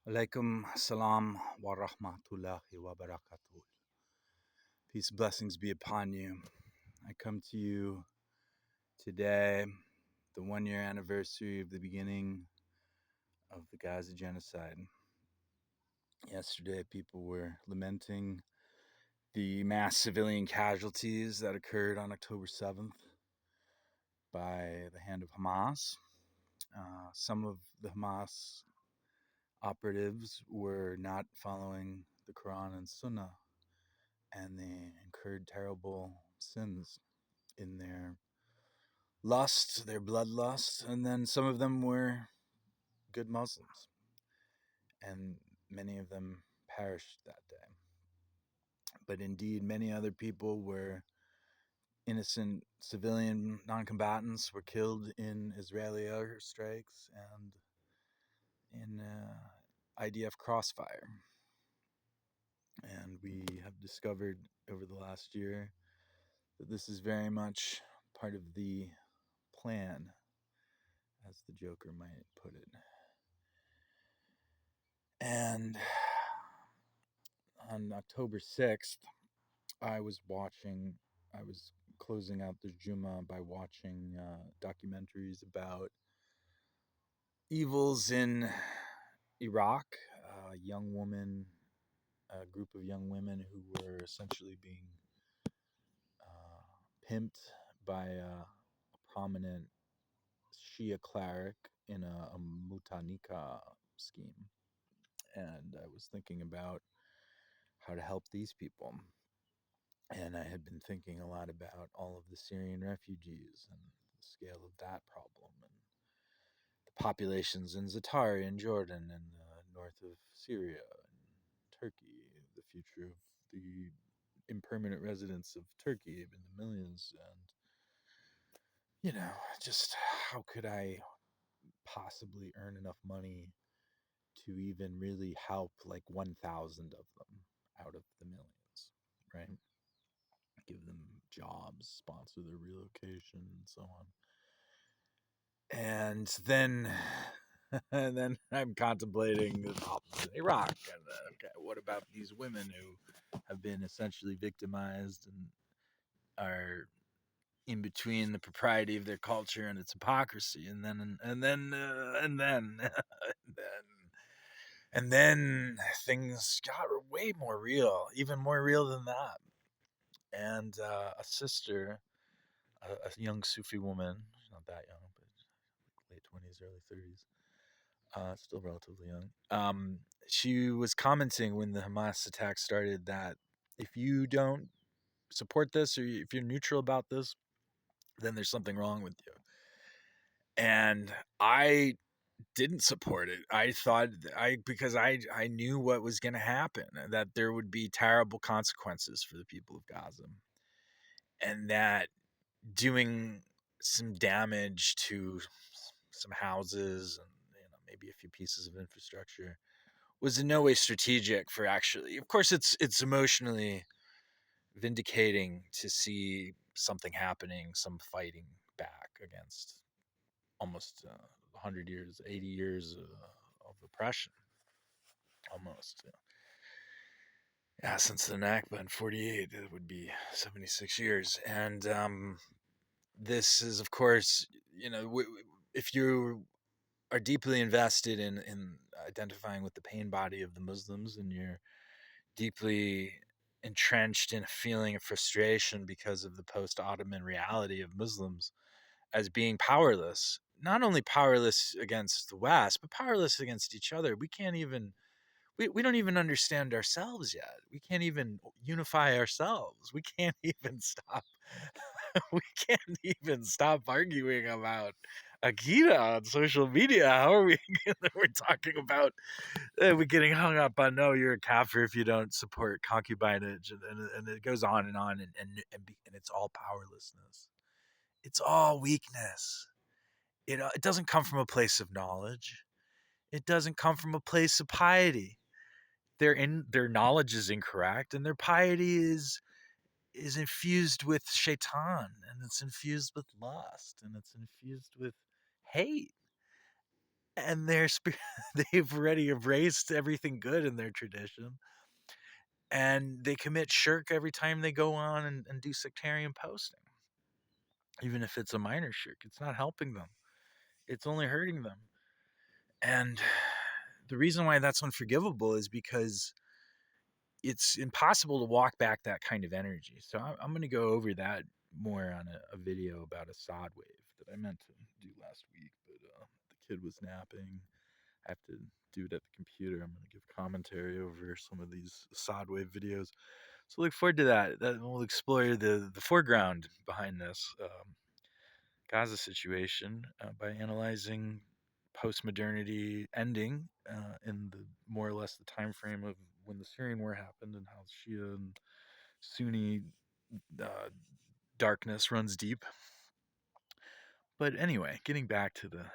Alaikum salam wa rahmatullahi wa barakatuh. Peace and blessings be upon you. I come to you today, the 1 year anniversary of the beginning of the Gaza genocide. Yesterday, people were lamenting the mass civilian casualties that occurred on October 7th by the hand of Hamas. Some of the Hamas operatives were not following the Quran and Sunnah, and they incurred terrible sins in their lust, their bloodlust, and then some of them were good Muslims, and many of them perished that day. But indeed, many other people were innocent civilian non-combatants were killed in Israeli airstrikes and in IDF crossfire. And we have discovered over the last year that this is very much part of the plan, as the Joker might put it. And on October 6th, I was closing out the Juma by watching documentaries about evils in Iraq. A group of young women who were essentially being pimped by a prominent Shia cleric in a mutanika scheme. And I was thinking about how to help these people. And I had been thinking a lot about all of the Syrian refugees and the scale of that problem, and the populations in Zaatari in Jordan and north of Syria and Turkey, the future of the impermanent residents of Turkey in the millions, and just how could I possibly earn enough money to even really help like 1,000 of them out of the millions, right? Give them jobs, sponsor their relocation, and so on. And then, and then I'm contemplating the problems in Iraq. And okay, what about these women who have been essentially victimized and are in between the propriety of their culture and its hypocrisy? And then things got way more real, even more real than that. And a sister, a young Sufi woman, she's not that young, but late 20s, early 30s, still relatively young. She was commenting when the Hamas attack started that if you don't support this or if you're neutral about this, then there's something wrong with you. And I didn't support it. I thought because I knew what was going to happen, that there would be terrible consequences for the people of Gaza, and that doing some damage to some houses and maybe a few pieces of infrastructure was in no way strategic for actually. Of course, it's emotionally vindicating to see something happening, some fighting back against almost 100 years, 80 years of oppression, almost. Yeah, since the Nakba in 48, it would be 76 years. And this is, of course, if you are deeply invested in identifying with the pain body of the Muslims, and you're deeply entrenched in a feeling of frustration because of the post-Ottoman reality of Muslims as being powerless, not only powerless against the West, but powerless against each other. We don't even understand ourselves yet. We can't even unify ourselves. We can't even stop. We can't even stop arguing about Akita on social media. How are we? We're talking about we're getting hung up on, no, you're a kafir if you don't support concubinage, and it goes on and it's all powerlessness. It's all weakness. It doesn't come from a place of knowledge. It doesn't come from a place of piety. Their knowledge is incorrect, and their piety is infused with shaitan, and it's infused with lust, and it's infused with hate. and they've already erased everything good in their tradition, and they commit shirk every time they go on and do sectarian posting, even if it's a minor shirk. It's not helping them, it's only hurting them. And the reason why that's unforgivable is because it's impossible to walk back that kind of energy. So I'm going to go over that more on a video about a sod wave that I meant to do last week, but the kid was napping. I have to do it at the computer. I'm going to give commentary over some of these sod wave videos. So look forward to that. That will explore the foreground behind this Gaza situation by analyzing post-modernity ending in the more or less the time frame of when the Syrian war happened, and how Shia and Sunni uh, darkness runs deep. But anyway, getting back to the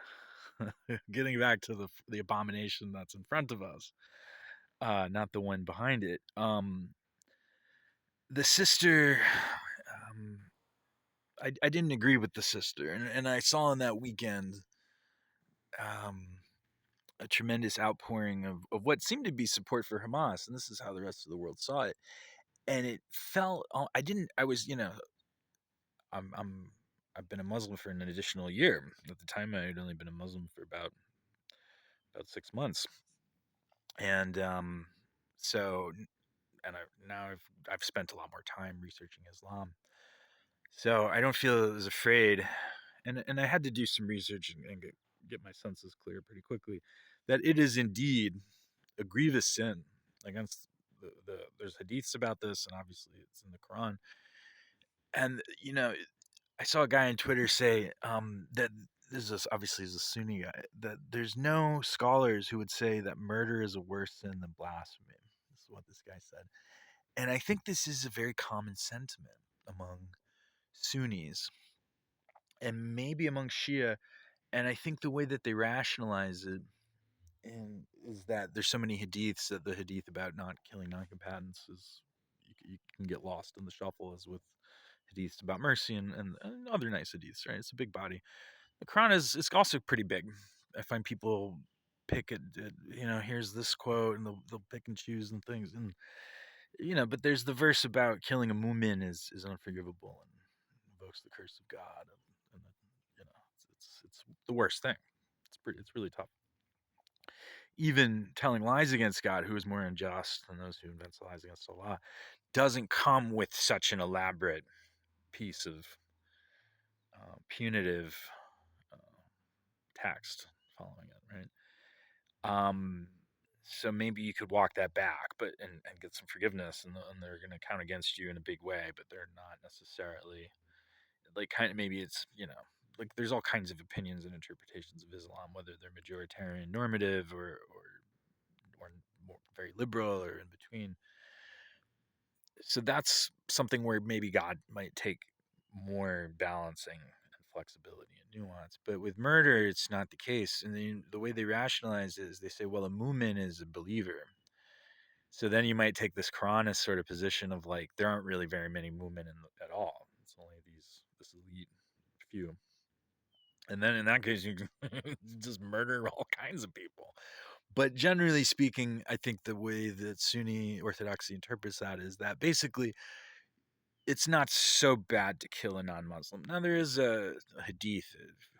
abomination that's in front of us, not the one behind it. The sister, um, I didn't agree with the sister, and I saw in that weekend um, a tremendous outpouring of what seemed to be support for Hamas, and this is how the rest of the world saw it. And it felt I didn't. I was I'm I've been a Muslim for an additional year. At the time, I had only been a Muslim for about 6 months, and so now I've spent a lot more time researching Islam, so I don't feel as afraid. And I had to do some research and get my senses clear pretty quickly that it is indeed a grievous sin against there's hadiths about this, and obviously it's in the Quran. And I saw a guy on Twitter say that obviously is a Sunni guy, that there's no scholars who would say that murder is a worse sin than blasphemy. This is what this guy said, and I think this is a very common sentiment among Sunnis and maybe among Shia. And I think the way that they rationalize it and is that there's so many hadiths that the hadith about not killing non-combatants is you can get lost in the shuffle, as with hadiths about mercy and other nice hadiths, right? It's a big body. The Quran is it's also pretty big. I find people pick it, here's this quote, and they'll pick and choose and things, and but there's the verse about killing a mu'min is unforgivable and invokes the curse of God, and it's the worst thing. It's really tough. Even telling lies against God, who is more unjust than those who invent lies against Allah, doesn't come with such an elaborate piece of punitive uh, text following it, right? Um, so maybe you could walk that back, but and get some forgiveness, and they're going to count against you in a big way, but they're not necessarily like kind of maybe it's like there's all kinds of opinions and interpretations of Islam, whether they're majoritarian normative or more very liberal or in between. So that's something where maybe God might take more balancing and flexibility and nuance. But with murder, it's not the case. And the way they rationalize it is they say, well, a mu'min is a believer. So then you might take this Quranist sort of position of like there aren't really very many mu'min at all. It's only this elite few. And then in that case, you can just murder all kinds of people. But generally speaking, I think the way that Sunni Orthodoxy interprets that is that basically it's not so bad to kill a non-Muslim. Now there is a hadith,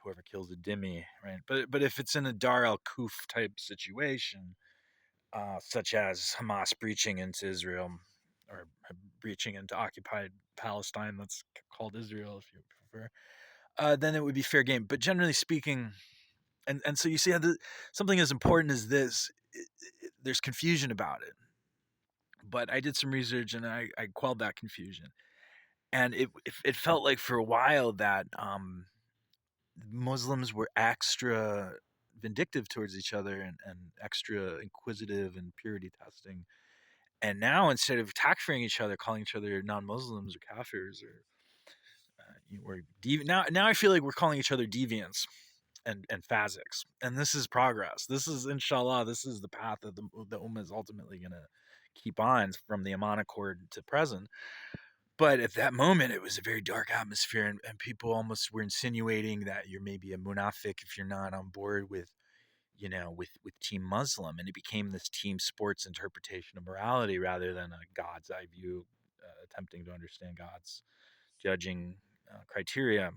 whoever kills a dhimmi, right? But if it's in a Dar al-Kuf type situation, such as Hamas breaching into Israel or breaching into occupied Palestine, that's called Israel if you prefer, then it would be fair game. But generally speaking, and so you see how something as important as this, there's confusion about it. But I did some research and I quelled that confusion. And it felt like for a while that Muslims were extra vindictive towards each other and extra inquisitive and purity testing. And now instead of takfiring each other, calling each other non-Muslims or kafirs now I feel like we're calling each other deviants and phasics. And this is progress. This is inshallah. This is the path that the ummah is ultimately going to keep on from the Aman Accord to present. But at that moment, it was a very dark atmosphere, and people almost were insinuating that you're maybe a munafiq if you're not on board with with Team Muslim, and it became this team sports interpretation of morality rather than a God's eye view, attempting to understand God's judging criteria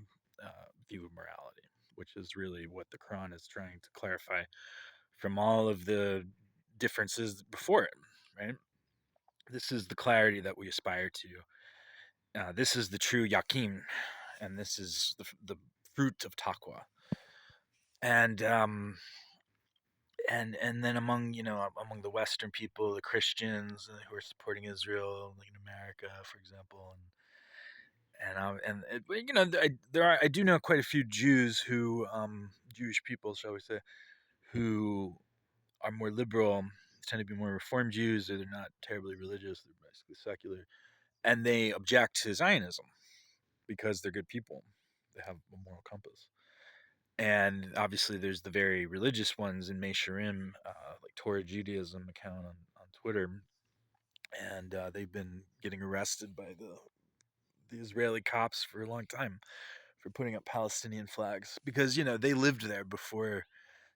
view of morality, which is really what the Quran is trying to clarify from all of the differences before it, right? This is the clarity that we aspire to. This is the true yaqeen, and this is the fruit of taqwa. And then among the Western people, the Christians who are supporting Israel, like in America, for example, I do know quite a few Jews who Jewish people, shall we say, who are more liberal, tend to be more Reformed Jews, or they're not terribly religious, they're basically secular, and they object to Zionism because they're good people, they have a moral compass. And obviously, there's the very religious ones in Mesharim, like Torah Judaism account on Twitter, and they've been getting arrested by the Israeli cops for a long time for putting up Palestinian flags because they lived there before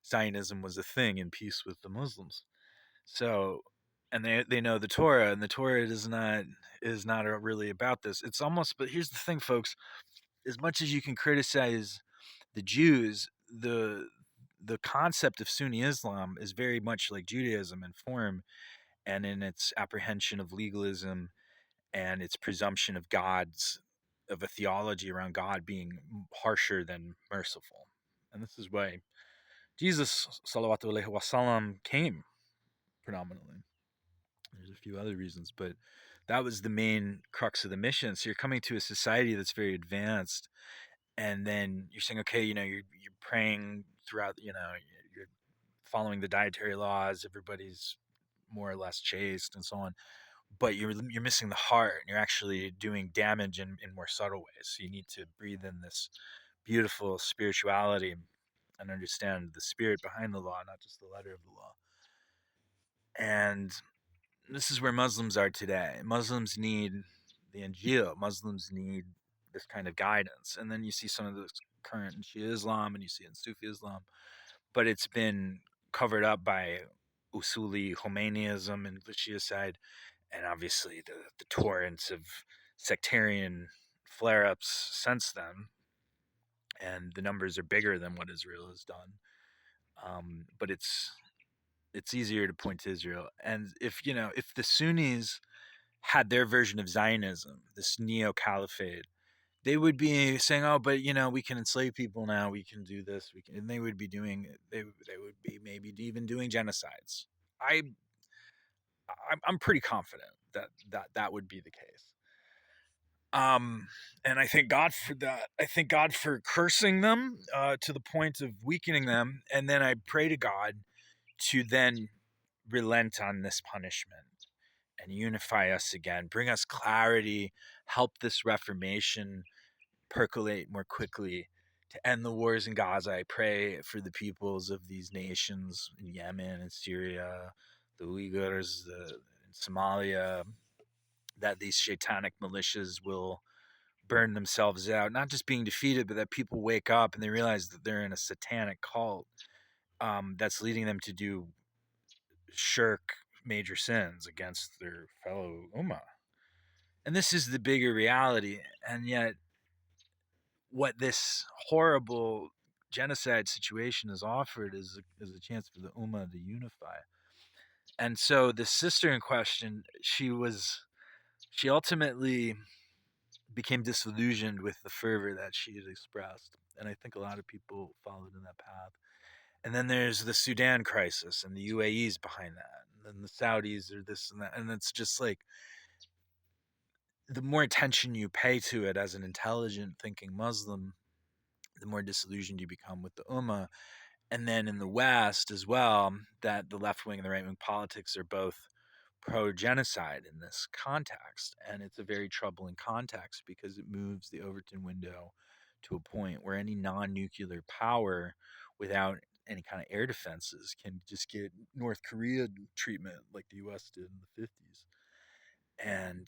Zionism was a thing in peace with the Muslims. So, and they know the Torah, and the Torah is not really about this. It's almost, but here's the thing, folks: as much as you can criticize the Jews, the concept of Sunni Islam is very much like Judaism in form and in its apprehension of legalism and its presumption of a theology around God being harsher than merciful. And this is why Jesus sallallahu alaihi wasallam came predominantly. There's a few other reasons, but that was the main crux of the mission. So you're coming to a society that's very advanced, and then you're saying, okay, you're praying throughout, you're following the dietary laws, everybody's more or less chaste and so on, but you're missing the heart, and you're actually doing damage in more subtle ways. So you need to breathe in this beautiful spirituality and understand the spirit behind the law, not just the letter of the law. And this is where Muslims are today. Muslims need the Injil. Muslims need this kind of guidance. And then you see some of this current in Shia Islam, and you see it in Sufi Islam, but it's been covered up by Usuli Khomeiniism and the Shia side, and obviously the torrents of sectarian flare-ups since then. And the numbers are bigger than what Israel has done. But it's easier to point to Israel. And if the Sunnis had their version of Zionism, this neo caliphate, they would be saying, "Oh, but we can enslave people now. We can do this. We can," and they would be would be maybe even doing genocides. I I'm pretty confident that would be the case. And I thank God for that. I thank God for cursing them to the point of weakening them, and then I pray to God to then relent on this punishment and unify us again, bring us clarity, help this reformation percolate more quickly to end the wars in Gaza. I pray for the peoples of these nations in Yemen and Syria, the Uyghurs, in Somalia, that these satanic militias will burn themselves out, not just being defeated, but that people wake up and they realize that they're in a satanic cult that's leading them to do shirk major sins against their fellow ummah. And this is the bigger reality. And yet, what this horrible genocide situation has offered is a chance for the ummah to unify. And so the sister in question, she ultimately became disillusioned with the fervor that she had expressed. And I think a lot of people followed in that path. And then there's the Sudan crisis, and the UAE's behind that. And then the Saudis are this and that. And it's just like the more attention you pay to it as an intelligent thinking Muslim, the more disillusioned you become with the Ummah. And then in the West as well, that the left wing and the right wing politics are both pro genocide in this context. And it's a very troubling context because it moves the Overton window to a point where any non nuclear power without any kind of air defenses can just get North Korea treatment like the US did in the 50s and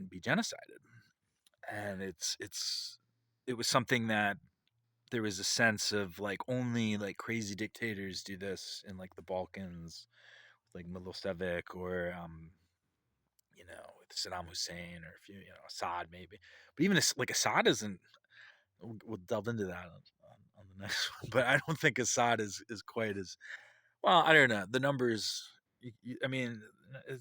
be genocided. And it was something that there was a sense of like only like crazy dictators do this in like the Balkans, like Milosevic or with Saddam Hussein or if Assad maybe. But even like Assad isn't. We'll delve into that on the next one. But I don't think Assad is quite as well. I don't know the numbers. I mean,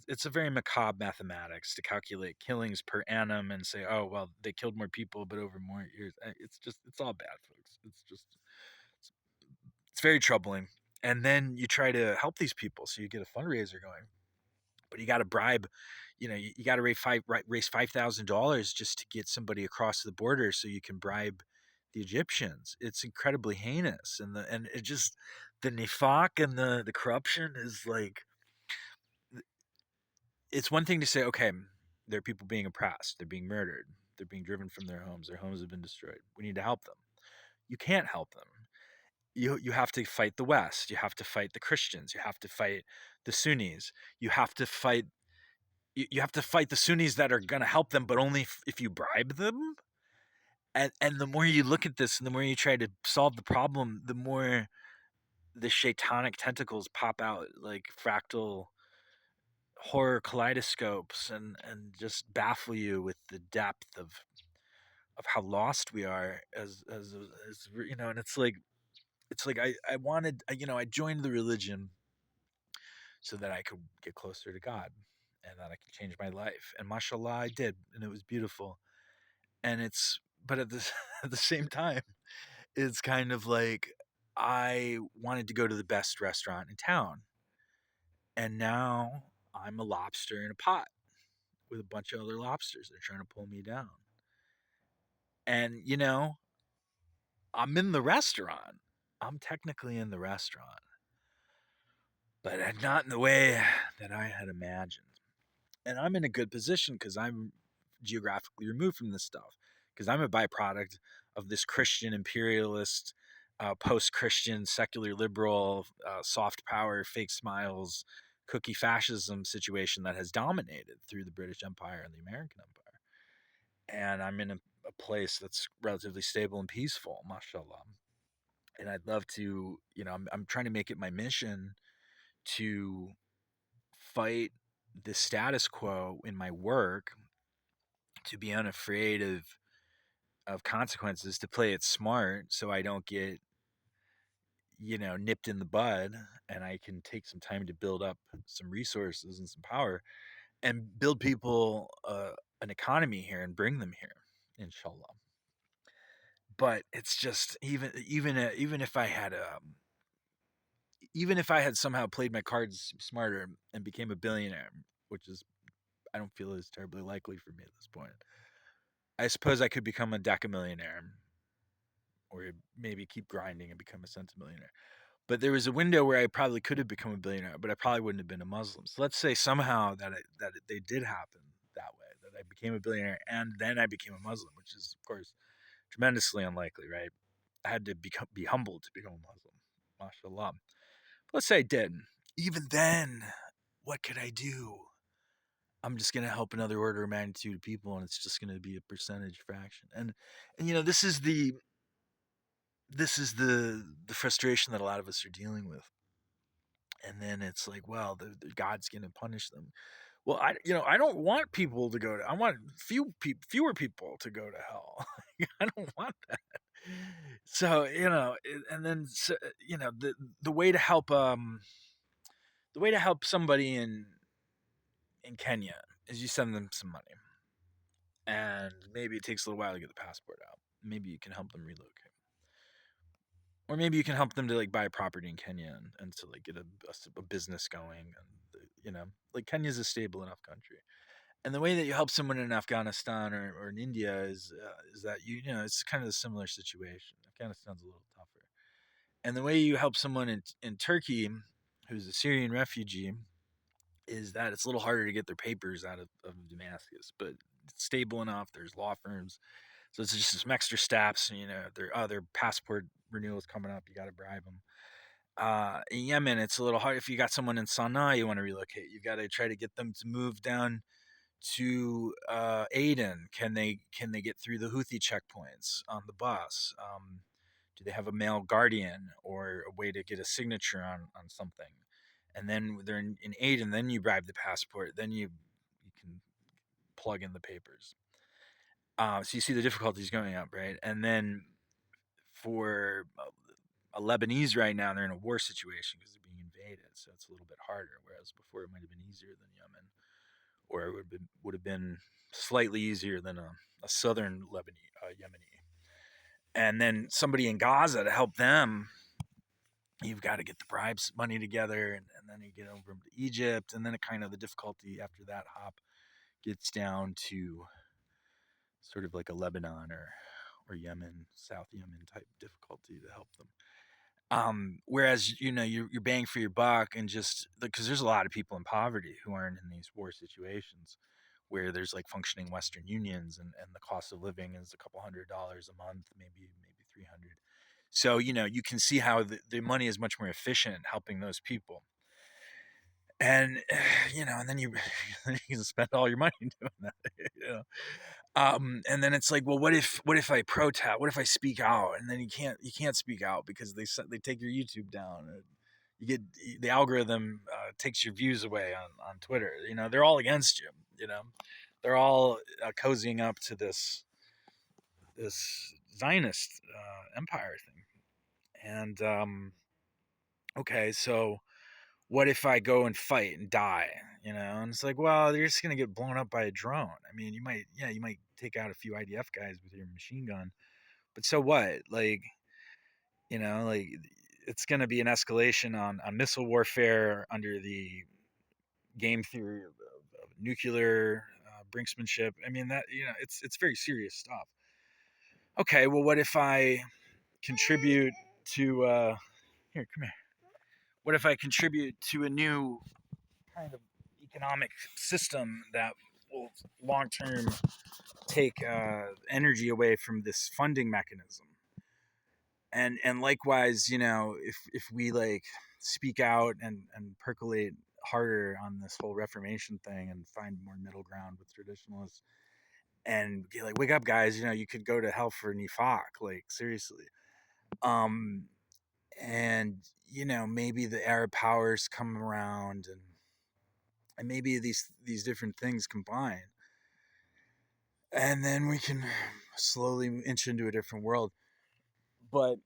it's a very macabre mathematics to calculate killings per annum and say, oh well, they killed more people, but over more years. It's all bad, folks. It's very troubling. And then you try to help these people, so you get a fundraiser going, but you got to bribe. You got to raise $5,000 just to get somebody across the border, so you can bribe the Egyptians. It's incredibly heinous, and it just the nifaq and the corruption is like. It's one thing to say, okay, there are people being oppressed, they're being murdered, they're being driven from their homes have been destroyed. We need to help them. You can't help them. You have to fight the West. You have to fight the Christians. You have to fight the Sunnis. You have to fight. You have to fight the Sunnis that are going to help them, but only if you bribe them. And the more you look at this, and the more you try to solve the problem, the more the shaitanic tentacles pop out like fractal horror kaleidoscopes and just baffle you with the depth of how lost we are as and it's like I wanted I joined the religion so that I could get closer to God and that I could change my life, and mashallah I did, and it was beautiful. And it's but at the at the same time it's kind of like I wanted to go to the best restaurant in town, and now I'm a lobster in a pot with a bunch of other lobsters. They're trying to pull me down. And, I'm in the restaurant. I'm technically in the restaurant, but not in the way that I had imagined. And I'm in a good position because I'm geographically removed from this stuff, because I'm a byproduct of this Christian imperialist, post Christian, secular liberal, soft power, fake smiles, cookie fascism situation that has dominated through the British Empire and the American Empire. And I'm in a place that's relatively stable and peaceful, mashallah. And I'd love to, I'm trying to make it my mission to fight the status quo in my work, to be unafraid of consequences, to play it smart so I don't get, nipped in the bud, and I can take some time to build up some resources and some power and build people an economy here and bring them here, inshallah. But it's just even if I had even if I had somehow played my cards smarter and became a billionaire, which is I don't feel is terribly likely for me at this point. I suppose I could become a decamillionaire, or maybe keep grinding and become a centimillionaire. But there was a window where I probably could have become a billionaire, but I probably wouldn't have been a Muslim. So let's say somehow they did happen that way, that I became a billionaire and then I became a Muslim, which is of course tremendously unlikely, right? I had to be humbled to become a Muslim, mashallah. But let's say I did. Even then, what could I do? I'm just gonna help another order of magnitude of people, and it's just gonna be a percentage fraction. And this is the frustration that a lot of us are dealing with. And then it's like, well, the God's gonna punish them. Well, I don't want people to go to. I want fewer people to go to hell. I don't want that. So and then the way to help somebody in Kenya is you send them some money, and maybe it takes a little while to get the passport out. Maybe you can help them relocate, or maybe you can help them to like buy a property in Kenya and to like get a business going, and like Kenya's a stable enough country. And the way that you help someone in Afghanistan or in India is that it's kind of a similar situation. Afghanistan's a little tougher, and the way you help someone in Turkey who's a Syrian refugee is that it's a little harder to get their papers out of Damascus, but it's stable enough. There's law firms, so it's just some extra steps. Their passport renewal is coming up. You got to bribe them. In Yemen, it's a little hard. If you got someone in Sana'a you want to relocate, you got to try to get them to move down to Aden. Can they get through the Houthi checkpoints on the bus? Do they have a male guardian or a way to get a signature on something? And then they're in 8, and then you bribe the passport. Then you can plug in the papers. So you see the difficulties going up, right? And then for a Lebanese right now, they're in a war situation because they're being invaded, so it's a little bit harder. Whereas before, it might have been easier than Yemen, or it would have been slightly easier than a southern Yemeni. And then somebody in Gaza to help them, you've got to get the bribes money together, and then you get over to Egypt, and then it kind of the difficulty after that hop gets down to sort of like a Lebanon or Yemen, South Yemen type difficulty to help them. Whereas you're bang for your buck, and just because there's a lot of people in poverty who aren't in these war situations where there's like functioning Western unions, and the cost of living is a couple $100 a month, maybe 300. So you can see how the money is much more efficient helping those people. And and then you you can spend all your money doing that. you know and then it's like, well, what if I protest, what if I speak out? And then you can't speak out because they take your YouTube down. You get the algorithm takes your views away on Twitter. They're all against you. They're all cozying up to this Zionist empire thing. And okay, so what if I go and fight and die? And it's like, well, you're just gonna get blown up by a drone. I mean, you might take out a few IDF guys with your machine gun, but so what? Like it's gonna be an escalation on missile warfare under the game theory of nuclear brinksmanship. I mean, that it's very serious stuff. Okay, well, what if I contribute to here? Come here. What if I contribute to a new kind of economic system that will long term take energy away from this funding mechanism? And likewise, if we like speak out and percolate harder on this whole Reformation thing and find more middle ground with traditionalists and be like, wake up, guys! You could go to hell for Nifaq, like seriously. Um, and maybe the Arab powers come around, and maybe these different things combine, and then we can slowly inch into a different world. But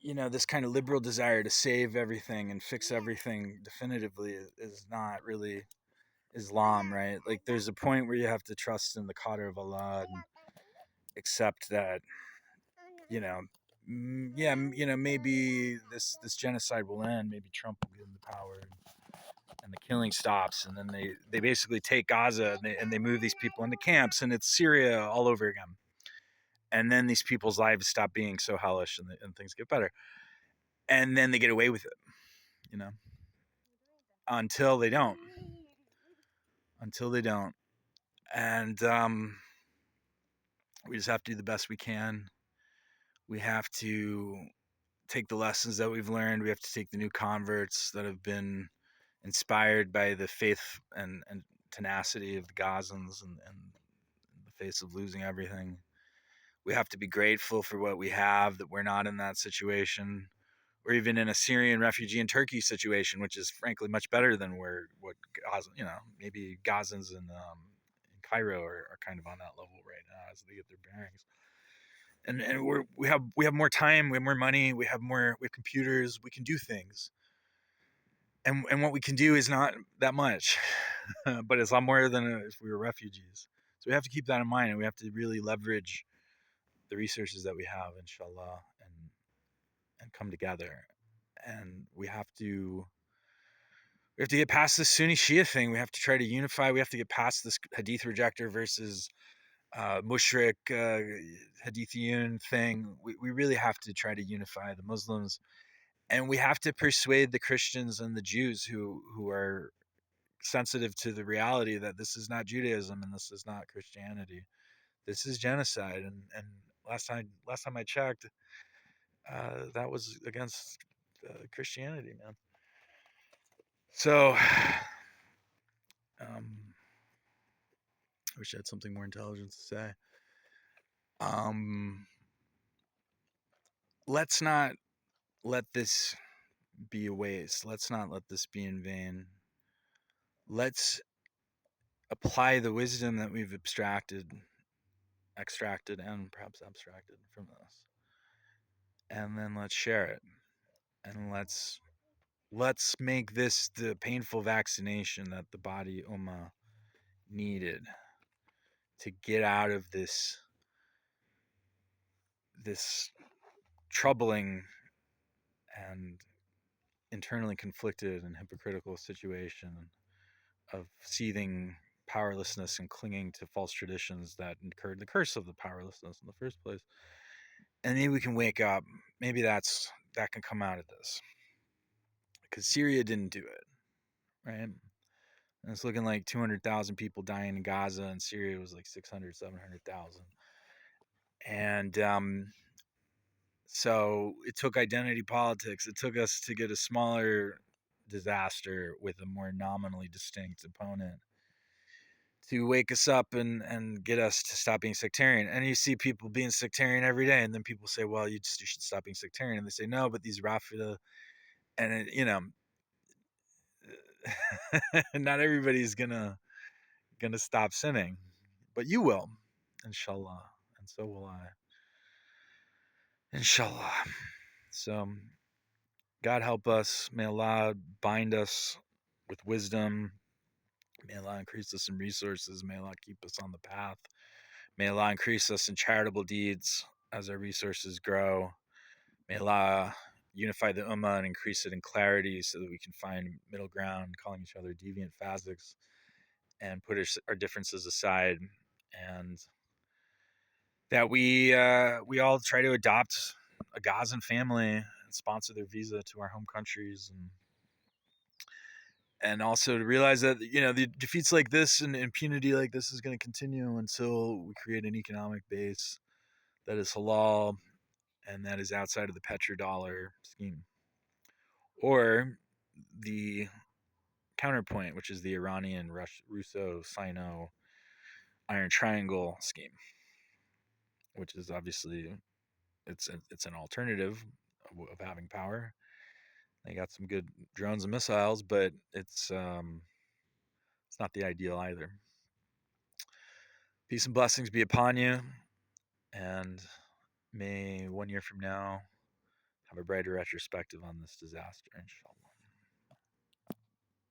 this kind of liberal desire to save everything and fix everything definitively is not really Islam, right? Like, there's a point where you have to trust in the qadr of Allah and accept that, you know, yeah, maybe this genocide will end. Maybe Trump will get into power, and the killing stops, and then they basically take Gaza, and they move these people into camps, and it's Syria all over again. And then these people's lives stop being so hellish, and things get better, and then they get away with it, you know, until they don't, and we just have to do the best we can. We have to take the lessons that we've learned. We have to take the new converts that have been inspired by the faith and tenacity of the Gazans, and the face of losing everything. We have to be grateful for what we have, that we're not in that situation, or even in a Syrian refugee in Turkey situation, which is frankly much better than what Gaza, maybe Gazans in Cairo are kind of on that level right now as they get their bearings. And we have more time, we have more money, we have computers, we can do things, and what we can do is not that much, but it's a lot more than if we were refugees. So we have to keep that in mind, and we have to really leverage the resources that we have, inshallah, and come together. And we have to get past this Sunni Shia thing. We have to try to unify. We have to get past this Hadith rejector versus mushrik Hadithiyun thing. We really have to try to unify the Muslims, and we have to persuade the Christians and the Jews who are sensitive to the reality that this is not Judaism and this is not Christianity. This is genocide, and last time I checked, that was against Christianity, man. So, I wish I had something more intelligent to say. Um, let's not let this be a waste. Let's not let this be in vain. Let's apply the wisdom that we've extracted, and perhaps abstracted from this, and then let's share it. And let's make this the painful vaccination that the body Ummah needed to get out of this troubling and internally conflicted and hypocritical situation of seething powerlessness and clinging to false traditions that incurred the curse of the powerlessness in the first place. And maybe we can wake up. Maybe that can come out of this, because Syria didn't do it, right? And it's looking like 200,000 people dying in Gaza, and Syria was like 600, 700,000. And so it took identity politics. It took us to get a smaller disaster with a more nominally distinct opponent to wake us up and get us to stop being sectarian. And you see people being sectarian every day, and then people say, well, you should stop being sectarian. And they say, no, but these Rafida, and not everybody's gonna stop sinning, but you will, inshallah, and so will I, inshallah. So God help us. May Allah bind us with wisdom. May Allah increase us in resources. May Allah keep us on the path. May Allah increase us in charitable deeds as our resources grow. May Allah unify the Ummah and increase it in clarity so that we can find middle ground, calling each other deviant fasiqs, and put our differences aside, and that we all try to adopt a Gazan family and sponsor their visa to our home countries, and also to realize that the defeats like this and impunity like this is going to continue until we create an economic base that is halal and that is outside of the petrodollar scheme, or the counterpoint, which is the Iranian Russo Sino Iron Triangle scheme, which is obviously it's an alternative of having power. They got some good drones and missiles, but it's not the ideal either. Peace and blessings be upon you, and may 1 year from now have a brighter retrospective on this disaster, inshallah.